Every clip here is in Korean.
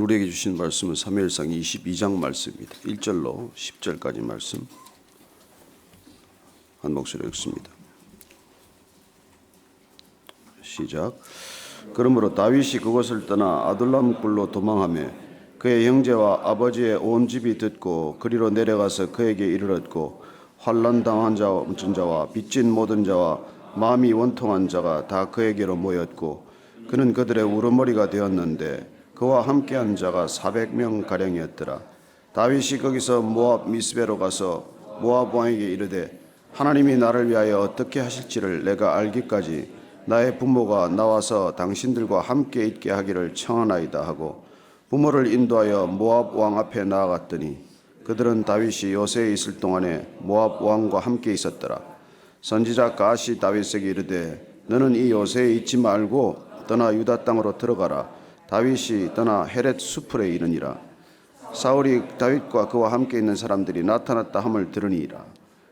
오늘 우리에게 주신 말씀은 사무엘상 22장 말씀입니다. 1절로 10절까지 말씀 한 목소리로 읽습니다. 시작. 그러므로 다윗이 그곳을 떠나 아둘람 굴로 도망하며 그의 형제와 아버지의 온 집이 듣고 그리로 내려가서 그에게 이르렀고 환난 당한 자와 빚진 모든 자와 마음이 원통한 자가 다 그에게로 모였고 그는 그들의 우두머리가 되었는데 그와 함께한 자가 400명 가량이었더라. 다윗이 거기서 모압 미스베로 가서 모압 왕에게 이르되 하나님이 나를 위하여 어떻게 하실지를 내가 알기까지 나의 부모가 나와서 당신들과 함께 있게 하기를 청하나이다 하고 부모를 인도하여 모압 왕 앞에 나아갔더니 그들은 다윗이 요새에 있을 동안에 모압 왕과 함께 있었더라. 선지자 갓이 다윗에게 이르되 너는 이 요새에 있지 말고 떠나 유다 땅으로 들어가라. 다윗이 떠나 헤렛 수풀에 이르니라. 사울이 다윗과 그와 함께 있는 사람들이 나타났다 함을 들으니라.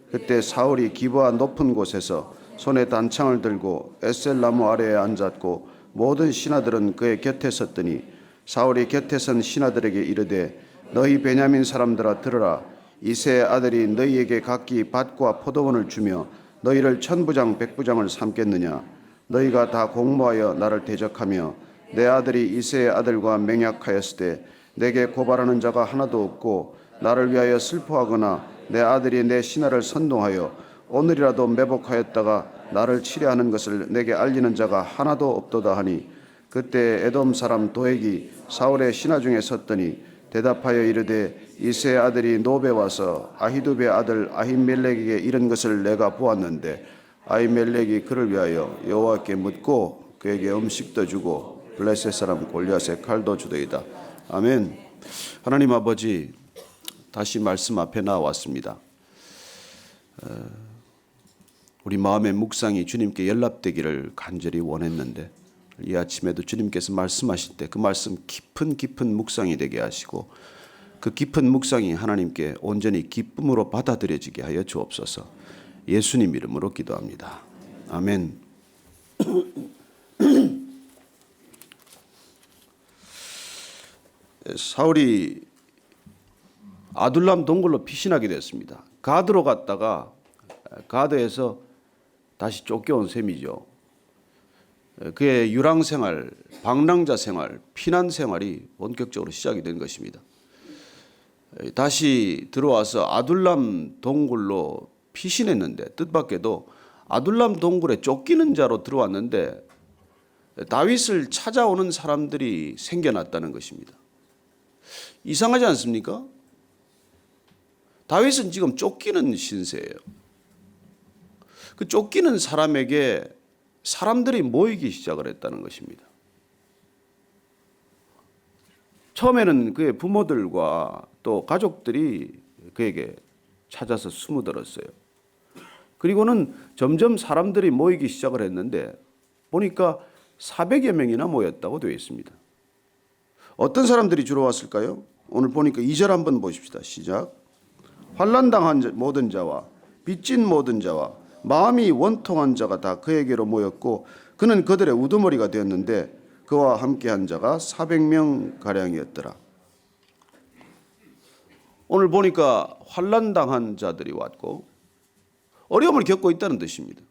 그때 사울이 기브아 높은 곳에서 손에 단창을 들고 에셀 나무 아래에 앉았고 모든 신하들은 그의 곁에 섰더니 사울이 곁에 선 신하들에게 이르되 너희 베냐민 사람들아 들으라. 이새의 아들이 너희에게 각기 밭과 포도원을 주며 너희를 천부장 백부장을 삼겠느냐. 너희가 다 공모하여 나를 대적하며 내 아들이 이새의 아들과 맹약하였을 때 내게 고발하는 자가 하나도 없고 나를 위하여 슬퍼하거나 내 아들이 내 신하를 선동하여 오늘이라도 매복하였다가 나를 치려하는 것을 내게 알리는 자가 하나도 없도다 하니 그때 에돔 사람 도액이 사울의 신하 중에 섰더니 대답하여 이르되 이새의 아들이 노베 와서 아히두베의 아들 아히멜렉에게 이른 것을 내가 보았는데 아히멜렉이 그를 위하여 여호와께 묻고 그에게 음식도 주고 블레셋 사람 골리앗의 칼도 주더이다. 아멘. 하나님 아버지, 다시 말씀 앞에 나왔습니다. 우리 마음의 묵상이 주님께 연락되기를 간절히 원했는데 이 아침에도 주님께서 말씀하실 때 그 말씀 깊은 묵상이 되게 하시고 그 깊은 묵상이 하나님께 온전히 기쁨으로 받아들여지게 하여 주옵소서. 예수님 이름으로 기도합니다. 아멘. 사울이 아둘람 동굴로 피신하게 됐습니다. 가드로 갔다가 가드에서 다시 쫓겨온 셈이죠. 그의 유랑 생활, 방랑자 생활, 피난 생활이 본격적으로 시작이 된 것입니다. 다시 들어와서 아둘람 동굴로 피신했는데 뜻밖에도 아둘람 동굴에 쫓기는 자로 들어왔는데 다윗을 찾아오는 사람들이 생겨났다는 것입니다. 이상하지 않습니까? 다윗은 지금 쫓기는 신세예요. 그 쫓기는 사람에게 사람들이 모이기 시작을 했다는 것입니다. 처음에는 그의 부모들과 또 가족들이 그에게 찾아서 숨어들었어요. 그리고는 점점 사람들이 모이기 시작을 했는데 보니까 400여 명이나 모였다고 되어 있습니다. 어떤 사람들이 주로 왔을까요? 오늘 보니까 2절 한번 보십시다. 시작. 환난당한 모든 자와 빚진 모든 자와 마음이 원통한 자가 다 그에게로 모였고 그는 그들의 우두머리가 되었는데 그와 함께한 자가 400명 가량이었더라. 오늘 보니까 환난당한 자들이 왔고 어려움을 겪고 있다는 뜻입니다.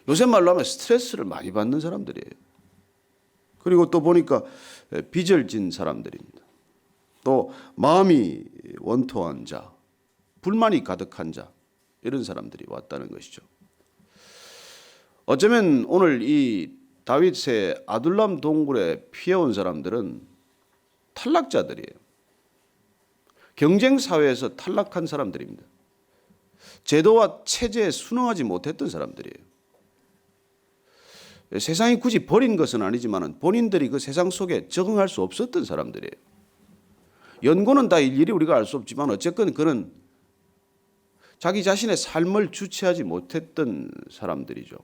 요새 말로 하면 스트레스를 많이 받는 사람들이에요. 그리고 또 보니까 빚을 진 사람들입니다. 또 마음이 원통한 자, 불만이 가득한 자, 이런 사람들이 왔다는 것이죠. 어쩌면 오늘 이 다윗의 아둘람 동굴에 피해온 사람들은 탈락자들이에요. 경쟁 사회에서 탈락한 사람들입니다. 제도와 체제에 순응하지 못했던 사람들이에요. 세상이 굳이 버린 것은 아니지만 본인들이 그 세상 속에 적응할 수 없었던 사람들이에요. 연고는 다 일일이 우리가 알 수 없지만 어쨌건 그는 자기 자신의 삶을 주체하지 못했던 사람들이죠.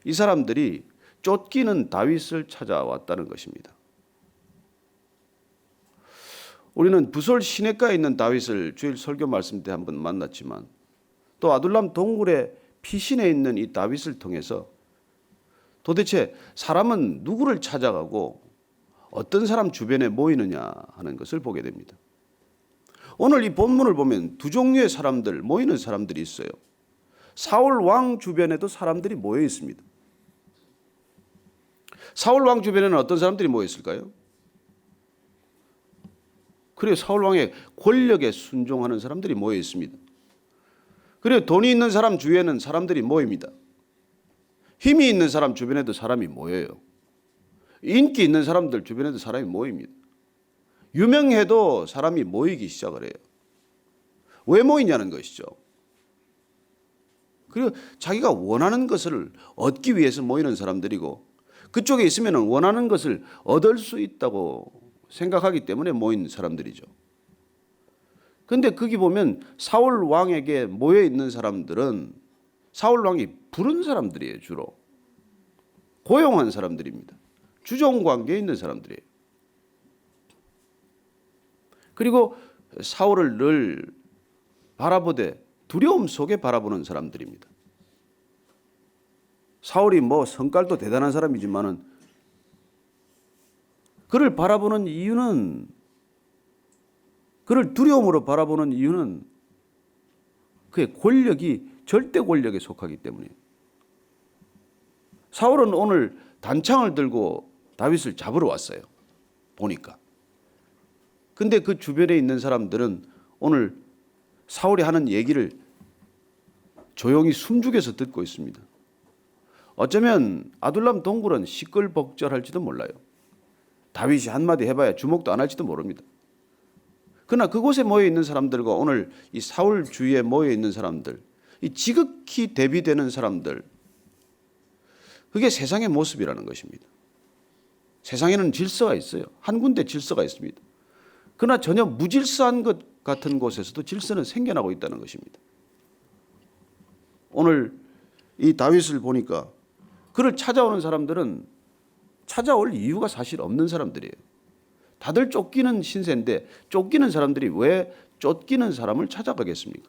이 사람들이 쫓기는 다윗을 찾아왔다는 것입니다. 우리는 부솔 시냇가에 있는 다윗을 주일 설교 말씀 때 한번 만났지만 또 아둘람 동굴에 피신해 있는 이 다윗을 통해서 도대체 사람은 누구를 찾아가고 어떤 사람 주변에 모이느냐 하는 것을 보게 됩니다. 오늘 이 본문을 보면 두 종류의 사람들, 모이는 사람들이 있어요. 사울 왕 주변에도 사람들이 모여 있습니다. 사울 왕 주변에는 어떤 사람들이 모여 있을까요? 그리고 사울 왕의 권력에 순종하는 사람들이 모여 있습니다. 그리고 돈이 있는 사람 주위에는 사람들이 모입니다. 힘이 있는 사람 주변에도 사람이 모여요. 인기 있는 사람들 주변에도 사람이 모입니다. 유명해도 사람이 모이기 시작을 해요. 왜 모이냐는 것이죠. 그리고 자기가 원하는 것을 얻기 위해서 모이는 사람들이고 그쪽에 있으면 원하는 것을 얻을 수 있다고 생각하기 때문에 모인 사람들이죠. 그런데 거기 보면 사울 왕에게 모여 있는 사람들은 사울 왕이 부른 사람들이에요. 주로 고용한 사람들입니다. 주종 관계에 있는 사람들이에요. 그리고 사울을 늘 바라보되 두려움 속에 바라보는 사람들입니다. 사울이 뭐 성깔도 대단한 사람이지만은 그를 바라보는 이유는, 그를 두려움으로 바라보는 이유는 그의 권력이 절대 권력에 속하기 때문이에요. 사울은 오늘 단창을 들고 다윗을 잡으러 왔어요. 보니까. 근데 그 주변에 있는 사람들은 오늘 사울이 하는 얘기를 조용히 숨죽여서 듣고 있습니다. 어쩌면 아둘람 동굴은 시끌벅적할지도 몰라요. 다윗이 한마디 해봐야 주목도 안 할지도 모릅니다. 그러나 그곳에 모여 있는 사람들과 오늘 이 사울 주위에 모여 있는 사람들, 이 지극히 대비되는 사람들, 그게 세상의 모습이라는 것입니다. 세상에는 질서가 있어요. 한 군데 질서가 있습니다. 그러나 전혀 무질서한 것 같은 곳에서도 질서는 생겨나고 있다는 것입니다. 오늘 이 다윗을 보니까 그를 찾아오는 사람들은 찾아올 이유가 사실 없는 사람들이에요. 다들 쫓기는 신세인데 쫓기는 사람들이 왜 쫓기는 사람을 찾아가겠습니까?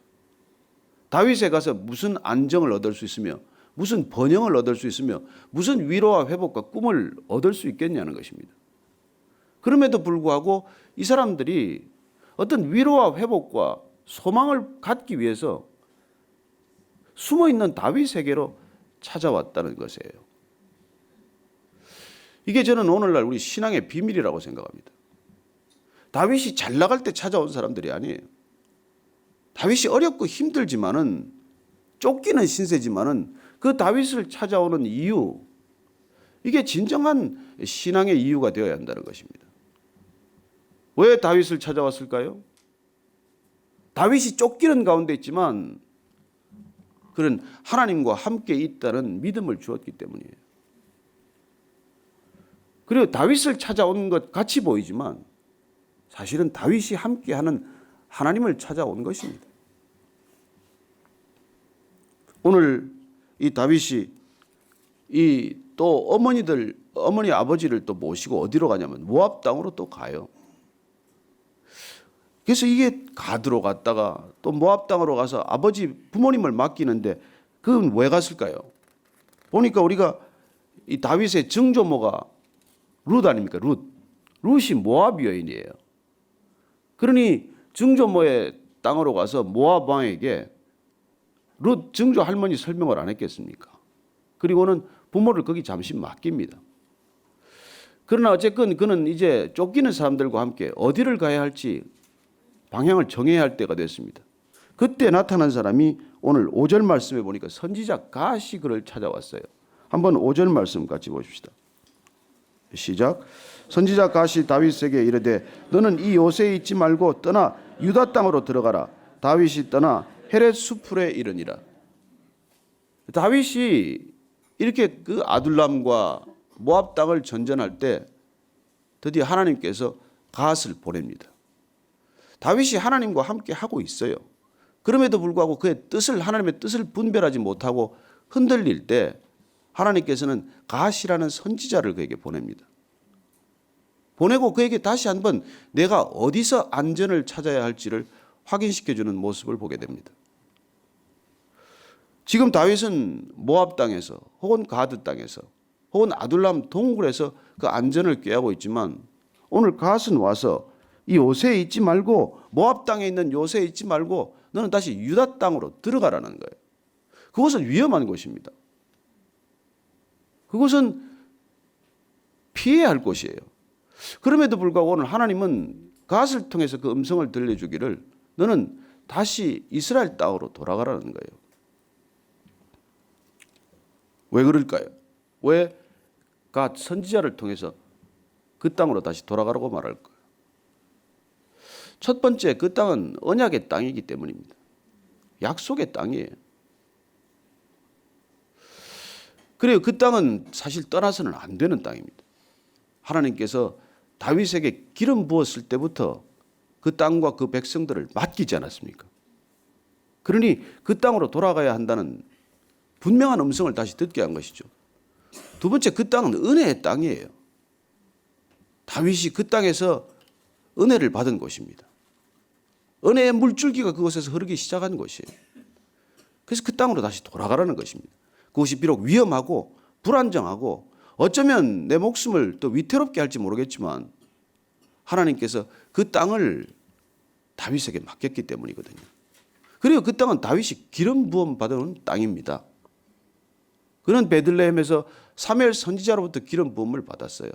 다윗에 가서 무슨 안정을 얻을 수 있으며 무슨 번영을 얻을 수 있으며 무슨 위로와 회복과 꿈을 얻을 수 있겠냐는 것입니다. 그럼에도 불구하고 이 사람들이 어떤 위로와 회복과 소망을 갖기 위해서 숨어있는 다윗에게로 찾아왔다는 것이에요. 이게 저는 오늘날 우리 신앙의 비밀이라고 생각합니다. 다윗이 잘 나갈 때 찾아온 사람들이 아니에요. 다윗이 어렵고 힘들지만은 쫓기는 신세지만은 그 다윗을 찾아오는 이유, 이게 진정한 신앙의 이유가 되어야 한다는 것입니다. 왜 다윗을 찾아왔을까요? 다윗이 쫓기는 가운데 있지만 그는 하나님과 함께 있다는 믿음을 주었기 때문이에요. 그리고 다윗을 찾아온 것 같이 보이지만 사실은 다윗이 함께하는 하나님을 찾아온 것입니다. 오늘 이 다윗이 이 또 어머니 아버지를 또 모시고 어디로 가냐면 모압 땅으로 또 가요. 그래서 이게 가드로 갔다가 또 모압 땅으로 가서 아버지 부모님을 맡기는데 그건 왜 갔을까요? 보니까 우리가 이 다윗의 증조모가 룻 아닙니까? 룻이 모압 여인이에요. 그러니 증조모의 땅으로 가서 모압 왕에게 룻 증조 할머니 설명을 안 했겠습니까? 그리고는 부모를 거기 잠시 맡깁니다. 그러나 어쨌건 그는 이제 쫓기는 사람들과 함께 어디를 가야 할지 방향을 정해야 할 때가 됐습니다. 그때 나타난 사람이 오늘 5절 말씀에 보니까 선지자 갓이 그를 찾아왔어요. 한번 5절 말씀 같이 보십시다. 시작. 선지자 갓이 다윗에게 이르되 너는 이 요새에 있지 말고 떠나 유다 땅으로 들어가라. 다윗이 떠나 헤렛 수풀에 이르니라. 다윗이 이렇게 그 아둘람과 모압 땅을 전전할 때 드디어 하나님께서 갓을 보냅니다. 다윗이 하나님과 함께 하고 있어요. 그럼에도 불구하고 그의 뜻을, 하나님의 뜻을 분별하지 못하고 흔들릴 때 하나님께서는 갓이라는 선지자를 그에게 보냅니다. 보내고 그에게 다시 한번 내가 어디서 안전을 찾아야 할지를 확인시켜주는 모습을 보게 됩니다. 지금 다윗은 모압 땅에서 혹은 가드 땅에서 혹은 아둘람 동굴에서 그 안전을 꾀하고 있지만 오늘 갓은 와서 이 요새에 있지 말고 모압 땅에 있는 요새에 있지 말고 너는 다시 유다 땅으로 들어가라는 거예요. 그것은 위험한 곳입니다. 그것은 피해야 할 곳이에요. 그럼에도 불구하고 오늘 하나님은 갓을 통해서 그 음성을 들려주기를 너는 다시 이스라엘 땅으로 돌아가라는 거예요. 왜 그럴까요? 왜 갓 선지자를 통해서 그 땅으로 다시 돌아가라고 말할까요? 첫 번째, 그 땅은 언약의 땅이기 때문입니다. 약속의 땅이에요. 그래요. 그 땅은 사실 떠나서는 안 되는 땅입니다. 하나님께서 다윗에게 기름 부었을 때부터 그 땅과 그 백성들을 맡기지 않았습니까? 그러니 그 땅으로 돌아가야 한다는 분명한 음성을 다시 듣게 한 것이죠. 두 번째, 그 땅은 은혜의 땅이에요. 다윗이 그 땅에서 은혜를 받은 곳입니다. 은혜의 물줄기가 그곳에서 흐르기 시작한 곳이에요. 그래서 그 땅으로 다시 돌아가라는 것입니다. 그것이 비록 위험하고 불안정하고 어쩌면 내 목숨을 또 위태롭게 할지 모르겠지만 하나님께서 그 땅을 다윗에게 맡겼기 때문이거든요. 그리고 그 땅은 다윗이 기름 부음 받은 땅입니다. 그는 베들레헴에서 사무엘 선지자로부터 기름 부음을 받았어요.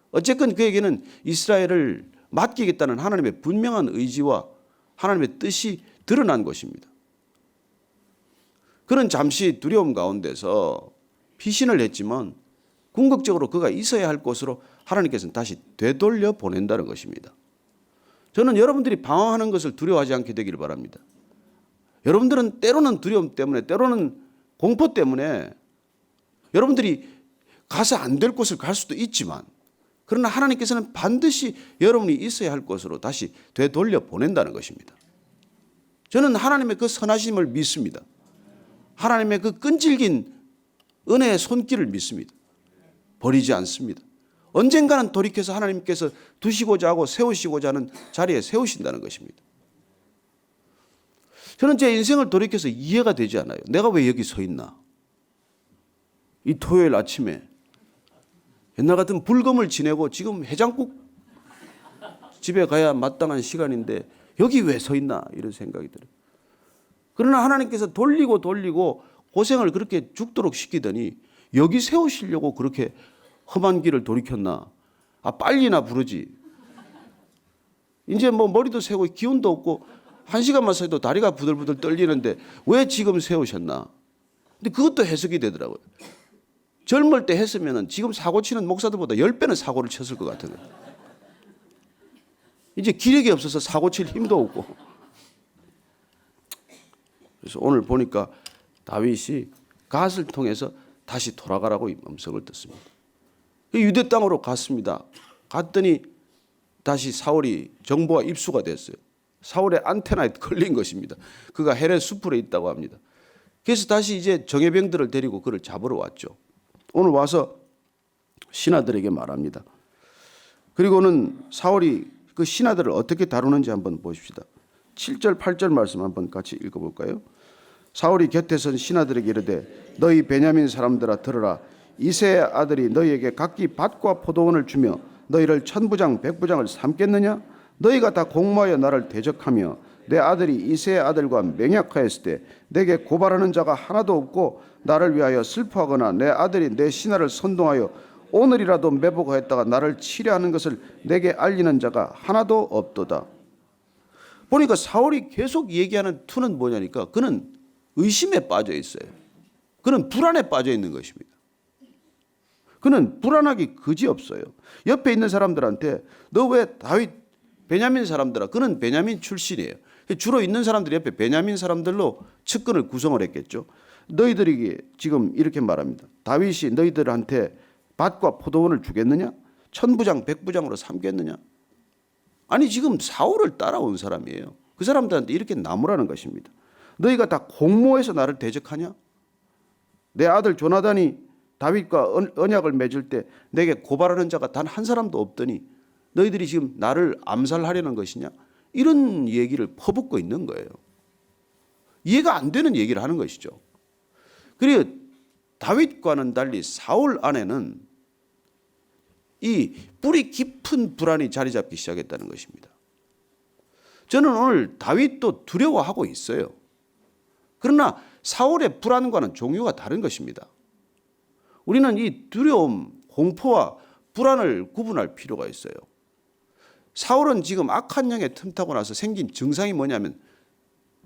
어쨌건 그에게는 이스라엘을 맡기겠다는 하나님의 분명한 의지와 하나님의 뜻이 드러난 것입니다. 그는 잠시 두려움 가운데서 피신을 했지만 궁극적으로 그가 있어야 할 곳으로 하나님께서는 다시 되돌려 보낸다는 것입니다. 저는 여러분들이 방황하는 것을 두려워하지 않게 되기를 바랍니다. 여러분들은 때로는 두려움 때문에 때로는 공포 때문에 여러분들이 가서 안 될 곳을 갈 수도 있지만 그러나 하나님께서는 반드시 여러분이 있어야 할 곳으로 다시 되돌려 보낸다는 것입니다. 저는 하나님의 그 선하심을 믿습니다. 하나님의 그 끈질긴 은혜의 손길을 믿습니다. 버리지 않습니다. 언젠가는 돌이켜서 하나님께서 두시고자 하고 세우시고자 하는 자리에 세우신다는 것입니다. 저는 제 인생을 돌이켜서 이해가 되지 않아요. 내가 왜 여기 서 있나? 이 토요일 아침에 옛날 같은 불금을 지내고 지금 해장국 집에 가야 마땅한 시간인데 여기 왜 서 있나 이런 생각이 들어요. 그러나 하나님께서 돌리고 고생을 그렇게 죽도록 시키더니 여기 세우시려고 그렇게 험한 길을 돌이켰나? 빨리나 부르지. 이제 뭐 머리도 세고 기운도 없고 1시간만 서도 다리가 부들부들 떨리는데 왜 지금 세우셨나? 근데 그것도 해석이 되더라고요. 젊을 때 했으면 지금 사고 치는 목사들보다 10배는 사고를 쳤을 것 같은 거예요. 이제 기력이 없어서 사고 칠 힘도 없고. 그래서 오늘 보니까 다윗이 갓을 통해서 다시 돌아가라고 음성을 듣습니다. 유대 땅으로 갔습니다. 갔더니 다시 사울이 정보가 입수가 됐어요. 사울의 안테나에 걸린 것입니다. 그가 헤렛 수풀에 있다고 합니다. 그래서 다시 이제 정예병들을 데리고 그를 잡으러 왔죠. 오늘 와서 신하들에게 말합니다. 그리고는 사울이 그 신하들을 어떻게 다루는지 한번 보십시다. 7절 8절 말씀 한번 같이 읽어볼까요? 사울이 곁에 선 신하들에게 이르되 너희 베냐민 사람들아 들으라. 이새의 아들이 너희에게 각기 밭과 포도원을 주며 너희를 천부장 백부장을 삼겠느냐? 너희가 다 공모하여 나를 대적하며 내 아들이 이새의 아들과 맹약하였을 때 내게 고발하는 자가 하나도 없고 나를 위하여 슬퍼하거나 내 아들이 내 신하를 선동하여 오늘이라도 매복하였다가 나를 치려하는 것을 내게 알리는 자가 하나도 없도다. 보니까 사울이 계속 얘기하는 투는 뭐냐니까 그는 의심에 빠져 있어요. 그는 불안에 빠져 있는 것입니다. 그는 불안하기 그지없어요. 옆에 있는 사람들한테 너 왜 다윗 베냐민 사람들아, 그는 베냐민 출신이에요. 주로 있는 사람들이 옆에 베냐민 사람들로 측근을 구성을 했겠죠. 너희들이 지금 이렇게 말합니다. 다윗이 너희들한테 밭과 포도원을 주겠느냐? 천부장 백부장으로 삼겠느냐? 아니 지금 사울을 따라온 사람이에요. 그 사람들한테 이렇게 나무라는 것입니다. 너희가 다 공모해서 나를 대적하냐? 내 아들 조나단이 다윗과 언약을 맺을 때 내게 고발하는 자가 단 한 사람도 없더니 너희들이 지금 나를 암살하려는 것이냐? 이런 얘기를 퍼붓고 있는 거예요. 이해가 안 되는 얘기를 하는 것이죠. 그리고 다윗과는 달리 사울 안에는 이 뿌리 깊은 불안이 자리 잡기 시작했다는 것입니다. 저는 오늘 다윗도 두려워하고 있어요. 그러나 사울의 불안과는 종류가 다른 것입니다. 우리는 이 두려움, 공포와 불안을 구분할 필요가 있어요. 사울은 지금 악한 영에 틈타고 나서 생긴 증상이 뭐냐면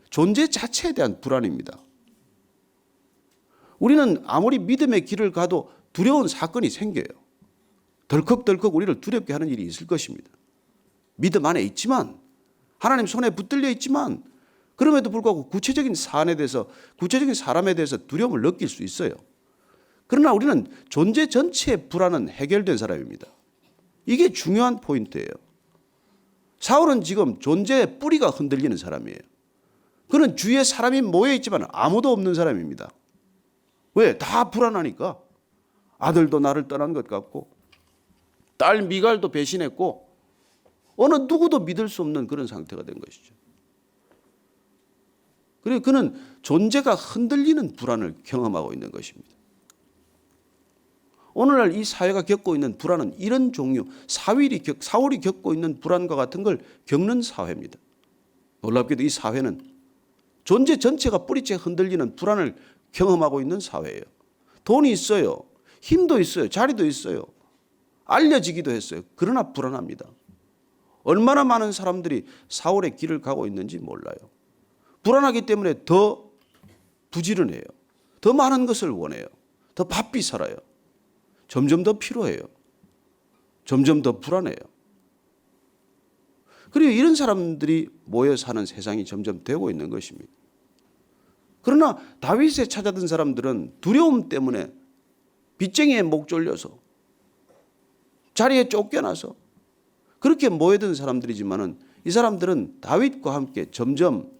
존재 자체에 대한 불안입니다. 우리는 아무리 믿음의 길을 가도 두려운 사건이 생겨요. 덜컥덜컥 우리를 두렵게 하는 일이 있을 것입니다. 믿음 안에 있지만, 하나님 손에 붙들려 있지만, 그럼에도 불구하고 구체적인 사안에 대해서, 구체적인 사람에 대해서 두려움을 느낄 수 있어요. 그러나 우리는 존재 전체의 불안은 해결된 사람입니다. 이게 중요한 포인트예요. 사울은 지금 존재의 뿌리가 흔들리는 사람이에요. 그는 주위에 사람이 모여있지만 아무도 없는 사람입니다. 왜? 다 불안하니까. 아들도 나를 떠난 것 같고, 딸 미갈도 배신했고, 어느 누구도 믿을 수 없는 그런 상태가 된 것이죠. 그리고 그는 존재가 흔들리는 불안을 경험하고 있는 것입니다. 오늘날 이 사회가 겪고 있는 불안은 이런 종류, 사울이 겪고 있는 불안과 같은 걸 겪는 사회입니다. 놀랍게도 이 사회는 존재 전체가 뿌리째 흔들리는 불안을 경험하고 있는 사회예요. 돈이 있어요. 힘도 있어요. 자리도 있어요. 알려지기도 했어요. 그러나 불안합니다. 얼마나 많은 사람들이 사울의 길을 가고 있는지 몰라요. 불안하기 때문에 더 부지런해요. 더 많은 것을 원해요. 더 바삐 살아요. 점점 더 피로해요. 점점 더 불안해요. 그리고 이런 사람들이 모여 사는 세상이 점점 되고 있는 것입니다. 그러나 다윗에 찾아든 사람들은 두려움 때문에 빚쟁이에 목 졸려서 자리에 쫓겨나서 그렇게 모여든 사람들이지만은 이 사람들은 다윗과 함께 점점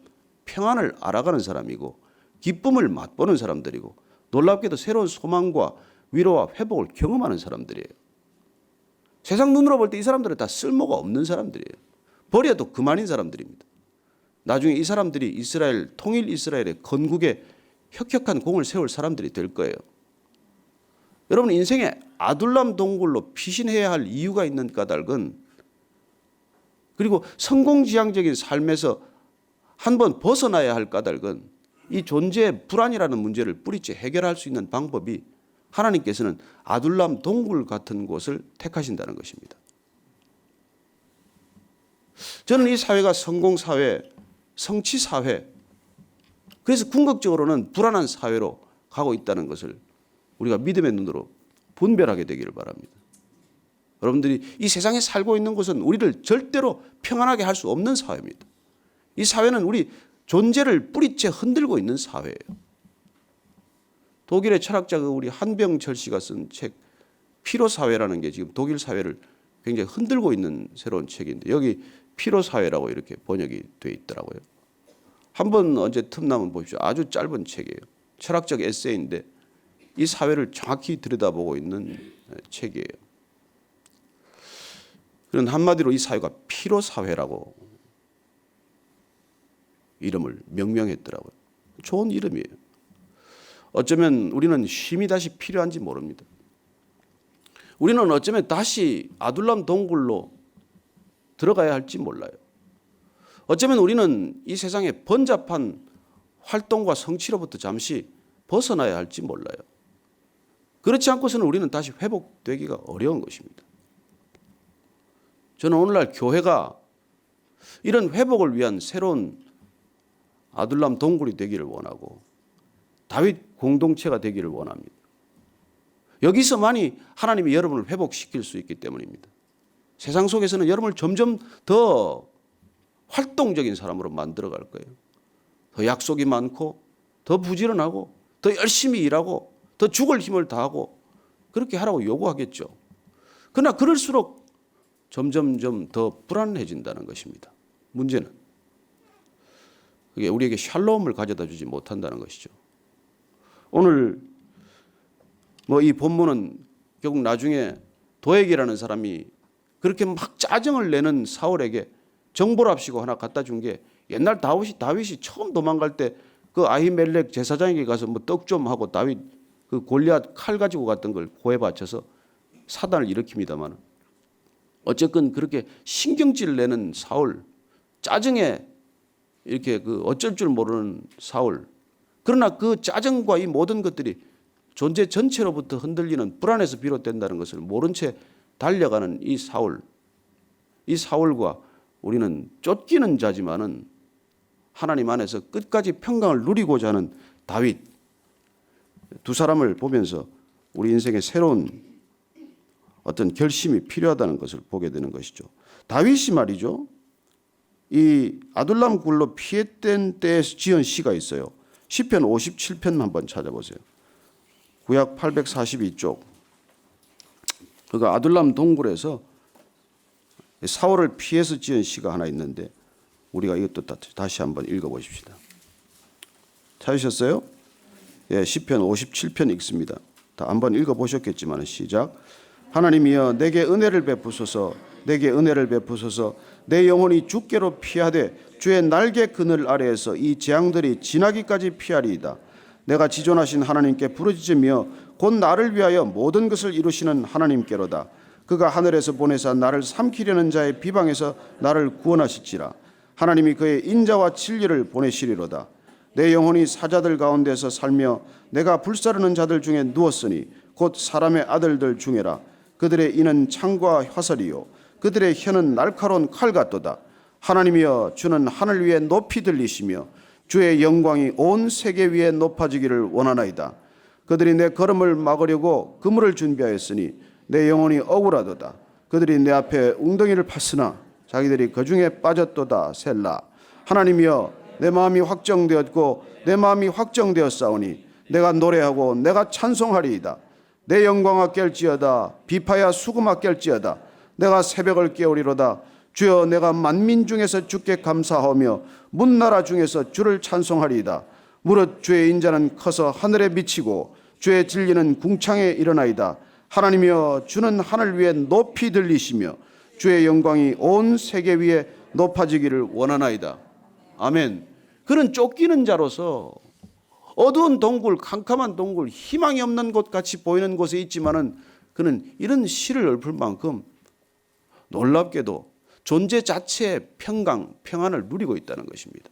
평안을 알아가는 사람이고 기쁨을 맛보는 사람들이고 놀랍게도 새로운 소망과 위로와 회복을 경험하는 사람들이에요. 세상 눈으로 볼 때 이 사람들은 다 쓸모가 없는 사람들이에요. 버려도 그만인 사람들입니다. 나중에 이 사람들이 통일 이스라엘의 건국에 혁혁한 공을 세울 사람들이 될 거예요. 여러분 인생에 아둘람 동굴로 피신해야 할 이유가 있는 까닭은, 그리고 성공지향적인 삶에서 한번 벗어나야 할 까닭은 이 존재의 불안이라는 문제를 뿌리째 해결할 수 있는 방법이 하나님께서는 아둘람 동굴 같은 곳을 택하신다는 것입니다. 저는 이 사회가 성공사회, 성취사회, 그래서 궁극적으로는 불안한 사회로 가고 있다는 것을 우리가 믿음의 눈으로 분별하게 되기를 바랍니다. 여러분들이 이 세상에 살고 있는 곳은 우리를 절대로 평안하게 할 수 없는 사회입니다. 이 사회는 우리 존재를 뿌리째 흔들고 있는 사회예요. 독일의 철학자 우리 한병철 씨가 쓴 책 피로사회라는 게 지금 독일 사회를 굉장히 흔들고 있는 새로운 책인데, 여기 피로사회라고 이렇게 번역이 되어 있더라고요. 한번 언제 틈나면 보십시오. 아주 짧은 책이에요. 철학적 에세이인데 이 사회를 정확히 들여다보고 있는 책이에요. 그런 한마디로 이 사회가 피로사회라고 이름을 명명했더라고요. 좋은 이름이에요. 어쩌면 우리는 쉼이 다시 필요한지 모릅니다. 우리는 어쩌면 다시 아둘람 동굴로 들어가야 할지 몰라요. 어쩌면 우리는 이 세상의 번잡한 활동과 성취로부터 잠시 벗어나야 할지 몰라요. 그렇지 않고서는 우리는 다시 회복되기가 어려운 것입니다. 저는 오늘날 교회가 이런 회복을 위한 새로운 아둘람 동굴이 되기를 원하고 다윗 공동체가 되기를 원합니다. 여기서만이 하나님이 여러분을 회복시킬 수 있기 때문입니다. 세상 속에서는 여러분을 점점 더 활동적인 사람으로 만들어갈 거예요. 더 약속이 많고 더 부지런하고 더 열심히 일하고 더 죽을 힘을 다하고 그렇게 하라고 요구하겠죠. 그러나 그럴수록 점점점 더 불안해진다는 것입니다. 문제는 그게 우리에게 샬롬을 가져다 주지 못한다는 것이죠. 오늘 이 본문은 결국 나중에 도액이라는 사람이 그렇게 막 짜증을 내는 사울에게 정보랍시고 하나 갖다 준 게, 옛날 다윗이 처음 도망갈 때 그 아히멜렉 제사장에게 가서 떡 좀 하고 다윗 그 골리앗 칼 가지고 갔던 걸 고에 바쳐서 사단을 일으킵니다만 어쨌건 그렇게 신경질 내는 사울, 짜증에 이렇게 어쩔 줄 모르는 사울. 그러나 그 짜증과 이 모든 것들이 존재 전체로부터 흔들리는 불안에서 비롯된다는 것을 모른 채 달려가는 이 사울. 이 사울과 우리는 쫓기는 자지만은 하나님 안에서 끝까지 평강을 누리고자 하는 다윗. 두 사람을 보면서 우리 인생에 새로운 어떤 결심이 필요하다는 것을 보게 되는 것이죠. 다윗이 말이죠, 이 아둘람 굴로 피했던 때에서 지은 시가 있어요. 시편 57편 한번 찾아보세요. 구약 842쪽. 그가 아둘람 동굴에서 사울을 피해서 지은 시가 하나 있는데 우리가 이것도 다시 한번 읽어보십시다. 찾으셨어요? 예, 시편 57편 읽습니다. 다 한번 읽어보셨겠지만 시작. 하나님이여 내게 은혜를 베푸소서, 내게 은혜를 베푸소서. 내 영혼이 주께로 피하되 주의 날개 그늘 아래에서 이 재앙들이 지나기까지 피하리이다. 내가 지존하신 하나님께 부르짖으며 곧 나를 위하여 모든 것을 이루시는 하나님께로다. 그가 하늘에서 보내사 나를 삼키려는 자의 비방에서 나를 구원하실지라. 하나님이 그의 인자와 진리를 보내시리로다. 내 영혼이 사자들 가운데서 살며 내가 불사르는 자들 중에 누웠으니 곧 사람의 아들들 중에라. 그들의 이는 창과 화살이요 그들의 혀는 날카로운 칼 같도다. 하나님이여 주는 하늘 위에 높이 들리시며 주의 영광이 온 세계 위에 높아지기를 원하나이다. 그들이 내 걸음을 막으려고 그물을 준비하였으니 내 영혼이 억울하도다. 그들이 내 앞에 웅덩이를 팠으나 자기들이 그 중에 빠졌도다. 셀라. 하나님이여 내 마음이 확정되었고 내 마음이 확정되었사오니 내가 노래하고 내가 찬송하리이다. 내 영광아 깰지어다. 비파야 수금아 깰지어다. 내가 새벽을 깨우리로다. 주여 내가 만민 중에서 주께 감사하며 문나라 중에서 주를 찬송하리이다. 무릇 주의 인자는 커서 하늘에 미치고 주의 진리는 궁창에 일어나이다. 하나님이여 주는 하늘 위에 높이 들리시며 주의 영광이 온 세계 위에 높아지기를 원하나이다. 아멘. 그는 쫓기는 자로서 어두운 동굴, 캄캄한 동굴, 희망이 없는 곳 같이 보이는 곳에 있지만은 그는 이런 시를 읊을 만큼 놀랍게도 존재 자체의 평강, 평안을 누리고 있다는 것입니다.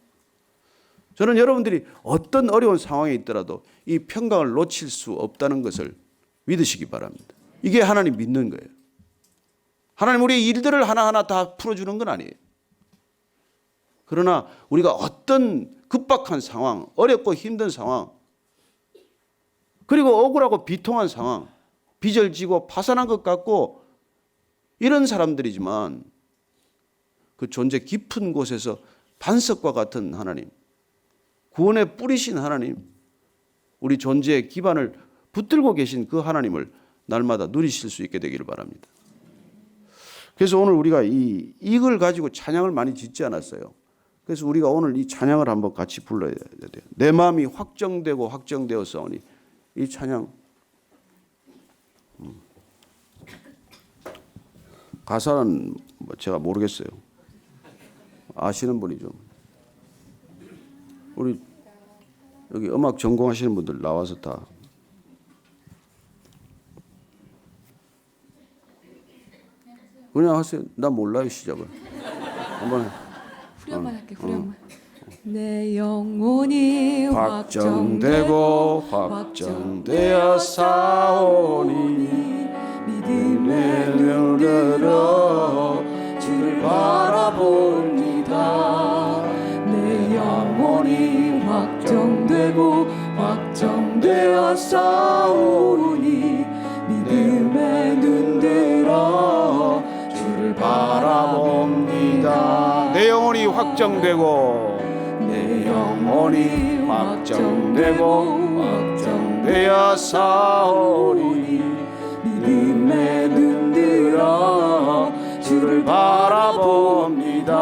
저는 여러분들이 어떤 어려운 상황에 있더라도 이 평강을 놓칠 수 없다는 것을 믿으시기 바랍니다. 이게 하나님 믿는 거예요. 하나님 우리의 일들을 하나하나 다 풀어주는 건 아니에요. 그러나 우리가 어떤 급박한 상황, 어렵고 힘든 상황, 그리고 억울하고 비통한 상황, 비절지고 파산한 것 같고 이런 사람들이지만 그 존재 깊은 곳에서 반석과 같은 하나님, 구원의 뿌리신 하나님, 우리 존재의 기반을 붙들고 계신 그 하나님을 날마다 누리실 수 있게 되기를 바랍니다. 그래서 오늘 우리가 이걸 가지고 찬양을 많이 짓지 않았어요. 그래서 우리가 오늘 이 찬양을 한번 같이 불러야 돼요. 내 마음이 확정되고 확정되었사오니. 이 찬양 가사는 제가 모르겠어요. 아시는 분이 좀. 우리 여기 음악 전공하시는 분들 나와서 다. 그냥 하세요. 나 몰라요 시작을. 한번 해. 후렴만 할게. 후렴만. 내 영혼이 확정되고 확정되어 싸우니 믿음의 눈 들어 주를 바라봅니다. 내 영혼이 확정되고 확정되어 싸우니 믿음의 눈 들어 주를 바라봅니다. 내 영혼이 확정되고 내 영혼이 확정되고 확정되어 싸우니 믿음의 눈 들어 주를 바라봅니다.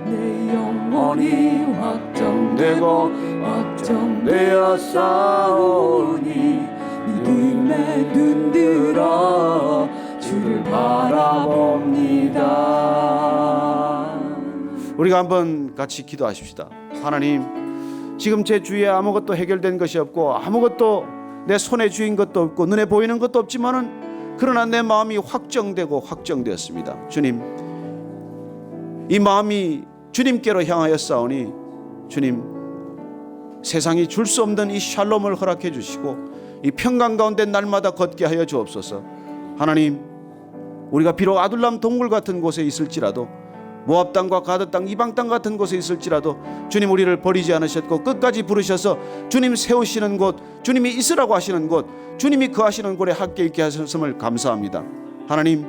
내 영혼이 확정되고 확정되어 싸우니 믿음의 눈 들어 주를 바라봅니다. 우리가 한번 같이 기도하십시다. 하나님, 지금 제 주위에 아무것도 해결된 것이 없고 아무것도 내 손에 쥐인 것도 없고 눈에 보이는 것도 없지만은 그러나 내 마음이 확정되고 확정되었습니다. 주님, 이 마음이 주님께로 향하여 싸우니 주님, 세상이 줄 수 없는 이 샬롬을 허락해 주시고 이 평강 가운데 날마다 걷게 하여 주옵소서. 하나님, 우리가 비록 아둘람 동굴 같은 곳에 있을지라도, 모압 땅과 가드 땅, 이방 땅 같은 곳에 있을지라도 주님 우리를 버리지 않으셨고 끝까지 부르셔서 주님 세우시는 곳, 주님이 있으라고 하시는 곳, 주님이 거하시는 곳에 함께 있게 하셨음을 감사합니다. 하나님,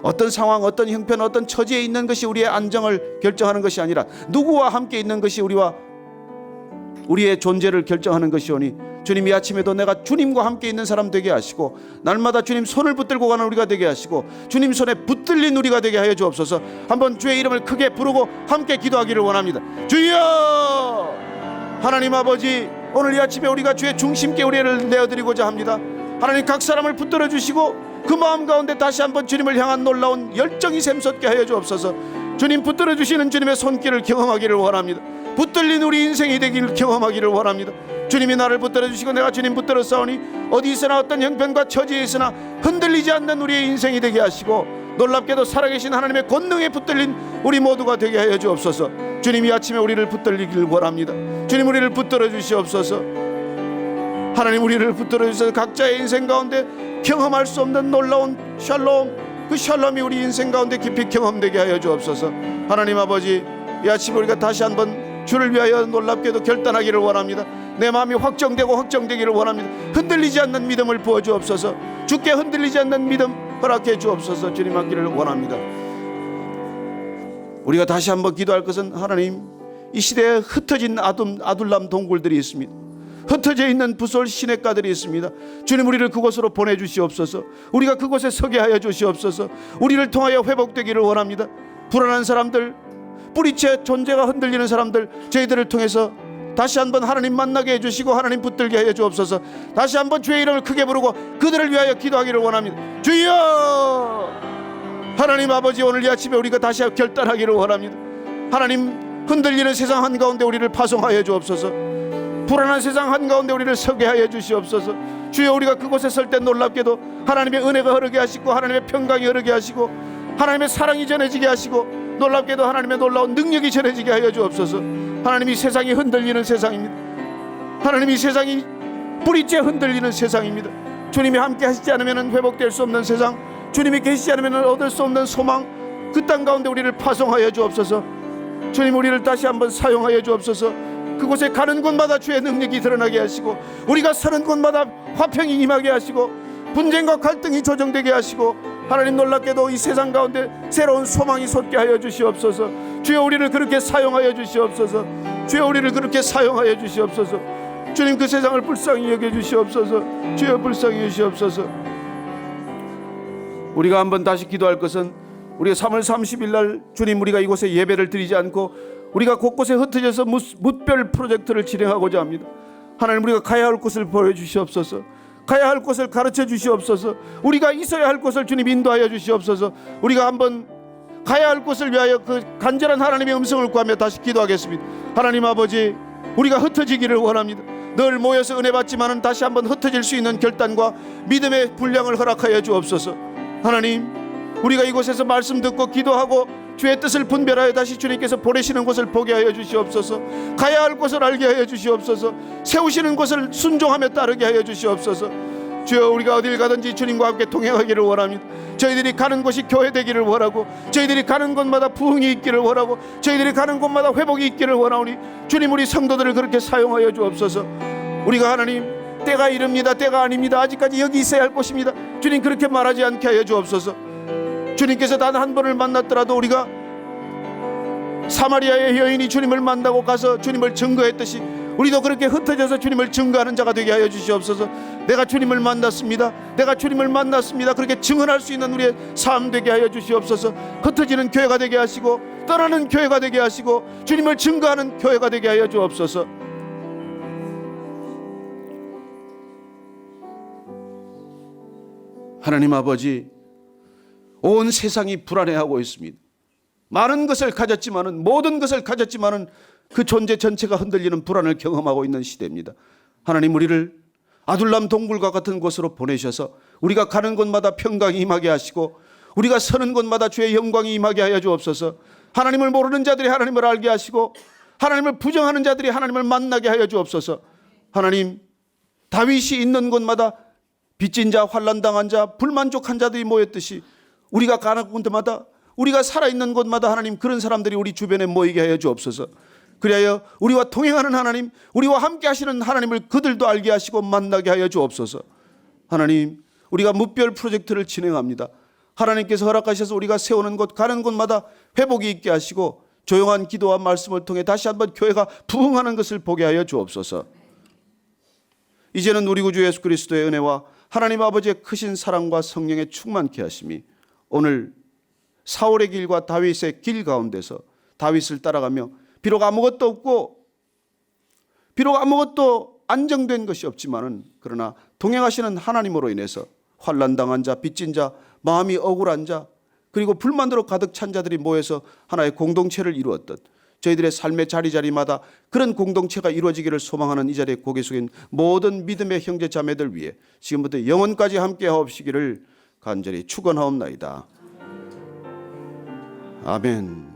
어떤 상황, 어떤 형편, 어떤 처지에 있는 것이 우리의 안정을 결정하는 것이 아니라 누구와 함께 있는 것이 우리의 존재를 결정하는 것이오니 주님, 이 아침에도 내가 주님과 함께 있는 사람 되게 하시고 날마다 주님 손을 붙들고 가는 우리가 되게 하시고 주님 손에 붙들린 우리가 되게 하여 주옵소서. 한번 주의 이름을 크게 부르고 함께 기도하기를 원합니다. 주여! 하나님 아버지, 오늘 이 아침에 우리가 주의 중심께 우리를 내어드리고자 합니다. 하나님, 각 사람을 붙들어 주시고 그 마음 가운데 다시 한번 주님을 향한 놀라운 열정이 샘솟게 하여 주옵소서. 주님 붙들어 주시는 주님의 손길을 경험하기를 원합니다. 붙들린 우리 인생이 되기를 경험하기를 원합니다. 주님이 나를 붙들어 주시고 내가 주님 붙들어 싸우니 어디 있으나 어떤 형편과 처지에 있으나 흔들리지 않는 우리의 인생이 되게 하시고 놀랍게도 살아계신 하나님의 권능에 붙들린 우리 모두가 되게 하여 주옵소서. 주님, 이 아침에 우리를 붙들리기를 원합니다. 주님, 우리를 붙들어 주시옵소서. 하나님, 우리를 붙들어 주셔서 각자의 인생 가운데 경험할 수 없는 놀라운 샬롬, 그 샬롬이 우리 인생 가운데 깊이 경험되게 하여 주옵소서. 하나님 아버지, 이 아침에 우리가 다시 한번 주를 위하여 놀랍게도 결단하기를 원합니다. 내 마음이 확정되고 확정되기를 원합니다. 흔들리지 않는 믿음을 부어주옵소서. 주께 흔들리지 않는 믿음 허락해 주옵소서. 주님 하기를 원합니다. 우리가 다시 한번 기도할 것은, 하나님, 이 시대에 흩어진 아둘람 동굴들이 있습니다. 흩어져 있는 부솔 시냇가들이 있습니다. 주님, 우리를 그곳으로 보내주시옵소서. 우리가 그곳에 서게 하여 주시옵소서. 우리를 통하여 회복되기를 원합니다. 불안한 사람들, 뿌리째 존재가 흔들리는 사람들, 저희들을 통해서 다시 한번 하나님 만나게 해주시고 하나님 붙들게 하여 주옵소서. 다시 한번 주의 이름을 크게 부르고 그들을 위하여 기도하기를 원합니다. 주여! 하나님 아버지, 오늘 이 아침에 우리가 다시 결단하기를 원합니다. 하나님, 흔들리는 세상 한가운데 우리를 파송하여 주옵소서. 불안한 세상 한가운데 우리를 서게 하여 주시옵소서. 주여, 우리가 그곳에 설 때 놀랍게도 하나님의 은혜가 흐르게 하시고 하나님의 평강이 흐르게 하시고 하나님의 사랑이 전해지게 하시고 놀랍게도 하나님의 놀라운 능력이 전해지게 하여 주옵소서. 하나님, 이 세상이 흔들리는 세상입니다. 하나님, 이 세상이 뿌리째 흔들리는 세상입니다. 주님이 함께 하시지 않으면 회복될 수 없는 세상, 주님이 계시지 않으면 얻을 수 없는 소망, 그 땅 가운데 우리를 파송하여 주옵소서. 주님, 우리를 다시 한번 사용하여 주옵소서. 그곳에 가는 곳마다 주의 능력이 드러나게 하시고 우리가 서는 곳마다 화평이 임하게 하시고 분쟁과 갈등이 조정되게 하시고 하나님, 놀랍게도 이 세상 가운데 새로운 소망이 솟게 하여 주시옵소서. 주여, 우리를 그렇게 사용하여 주시옵소서. 주여, 우리를 그렇게 사용하여 주시옵소서. 주님, 그 세상을 불쌍히 여겨 주시옵소서. 주여, 불쌍히 여주시옵소서. 우리가 한번 다시 기도할 것은, 우리가 3월 30일 날 주님, 우리가 이곳에 예배를 드리지 않고 우리가 곳곳에 흩어져서 뭇별 프로젝트를 진행하고자 합니다. 하나님, 우리가 가야 할 곳을 보여주시옵소서. 가야 할 곳을 가르쳐 주시옵소서. 우리가 있어야 할 곳을 주님 인도하여 주시옵소서. 우리가 한번 가야 할 곳을 위하여 그 간절한 하나님의 음성을 구하며 다시 기도하겠습니다. 하나님 아버지, 우리가 흩어지기를 원합니다. 늘 모여서 은혜 받지만은 다시 한번 흩어질 수 있는 결단과 믿음의 분량을 허락하여 주옵소서. 하나님, 우리가 이곳에서 말씀 듣고 기도하고 주의 뜻을 분별하여 다시 주님께서 보내시는 곳을 보게 하여 주시옵소서. 가야 할 곳을 알게 하여 주시옵소서. 세우시는 곳을 순종하며 따르게 하여 주시옵소서. 주여, 우리가 어딜 가든지 주님과 함께 동행하기를 원합니다. 저희들이 가는 곳이 교회 되기를 원하고 저희들이 가는 곳마다 부흥이 있기를 원하고 저희들이 가는 곳마다 회복이 있기를 원하오니 주님, 우리 성도들을 그렇게 사용하여 주옵소서. 우리가 하나님, 때가 이릅니다, 때가 아닙니다, 아직까지 여기 있어야 할 곳입니다, 주님, 그렇게 말하지 않게 하여 주옵소서. 주님께서 단 한 번을 만났더라도 우리가 사마리아의 여인이 주님을 만나고 가서 주님을 증거했듯이 우리도 그렇게 흩어져서 주님을 증거하는 자가 되게 하여 주시옵소서. 내가 주님을 만났습니다, 내가 주님을 만났습니다, 그렇게 증언할 수 있는 우리의 삶 되게 하여 주시옵소서. 흩어지는 교회가 되게 하시고 떠나는 교회가 되게 하시고 주님을 증거하는 교회가 되게 하여 주옵소서. 하나님 아버지, 온 세상이 불안해하고 있습니다. 많은 것을 가졌지만은, 모든 것을 가졌지만은 그 존재 전체가 흔들리는 불안을 경험하고 있는 시대입니다. 하나님, 우리를 아둘람 동굴과 같은 곳으로 보내셔서 우리가 가는 곳마다 평강이 임하게 하시고 우리가 서는 곳마다 주의 영광이 임하게 하여 주옵소서. 하나님을 모르는 자들이 하나님을 알게 하시고 하나님을 부정하는 자들이 하나님을 만나게 하여 주옵소서. 하나님, 다윗이 있는 곳마다 빚진 자, 환난당한 자, 불만족한 자들이 모였듯이 우리가 가는 곳마다, 우리가 살아있는 곳마다 하나님, 그런 사람들이 우리 주변에 모이게 하여 주옵소서. 그리하여 우리와 동행하는 하나님, 우리와 함께 하시는 하나님을 그들도 알게 하시고 만나게 하여 주옵소서. 하나님, 우리가 무별 프로젝트를 진행합니다. 하나님께서 허락하셔서 우리가 세우는 곳, 가는 곳마다 회복이 있게 하시고 조용한 기도와 말씀을 통해 다시 한번 교회가 부흥하는 것을 보게 하여 주옵소서. 이제는 우리 구주 예수 그리스도의 은혜와 하나님 아버지의 크신 사랑과 성령의 충만케 하심이 오늘 사울의 길과 다윗의 길 가운데서 다윗을 따라가며 비록 아무것도 없고 비록 아무것도 안정된 것이 없지만은 그러나 동행하시는 하나님으로 인해서 환난당한 자, 빚진 자, 마음이 억울한 자, 그리고 불만으로 가득 찬 자들이 모여서 하나의 공동체를 이루었던 저희들의 삶의 자리자리마다 그런 공동체가 이루어지기를 소망하는 이 자리에 고개 숙인 모든 믿음의 형제 자매들 위해 지금부터 영원까지 함께 하옵시기를 간절히 축원하옵나이다. 아멘.